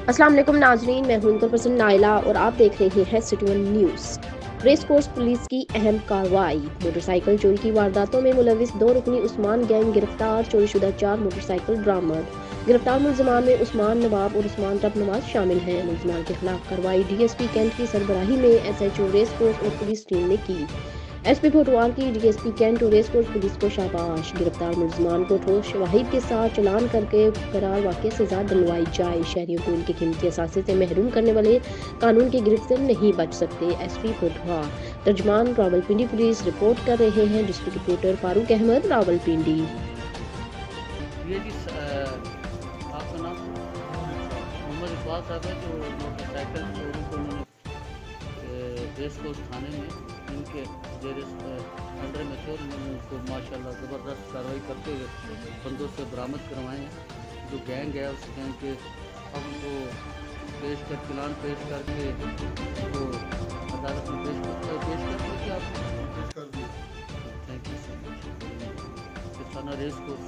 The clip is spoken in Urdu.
السلام علیکم ناظرین، میں ہوں ان پرسن نائلہ اور آپ دیکھ رہے ہیں City One News. Race course police کی اہم کارروائی، موٹر سائیکل چوری کی وارداتوں میں ملوث 2 رکنی عثمان گینگ گرفتار، چوری شدہ 4 موٹر سائیکل برآمد۔ گرفتار ملزمان میں عثمان نواب اور عثمان رب نواز شامل ہیں۔ ملزمان کے خلاف کارروائی ڈی ایس پی کینٹ کی سربراہی میں S H O race course اور پولیس ٹیم نے کی۔ ایس پی پھوٹوار کی ڈی ایس پی کینٹ اور ریس کورس پولیس کو شاباش۔ گرفتار ملزمان کو ٹھوس شواہد کے ساتھ چلان کر کے فرار واقعے سزا دلوائی جائے۔ شہریوں کو ان کے قیمتی اثاثے سے محروم کرنے والے قانون کی گرفت سے نہیں بچ سکتے۔ S P Pothohar. ترجمان راولپنڈی پولیس رپورٹ کر رہے ہیں۔ District reporter Farooq Ahmed, Rawalpindi. یہ جی آپ کا نام محمد اقبال صاحب ہے، جو موٹر سائیکل چوری کو انہوں نے ریس کورس تھانے میں ان کے زیر انڈر میں تھے، اور انہوں نے ان کو ماشاء اللہ زبردست کارروائی کرتے ہوئے بندوں سے برآمد کروائے ہیں۔ جو گینگ ہے اس گینگ کے اب ان کو چلان پیش کر کے ان کو عدالت میں پیش کر دیا کہ آپ پیش کر دیا۔ تھینک یو سو مچ۔ تھانہ ریس کورس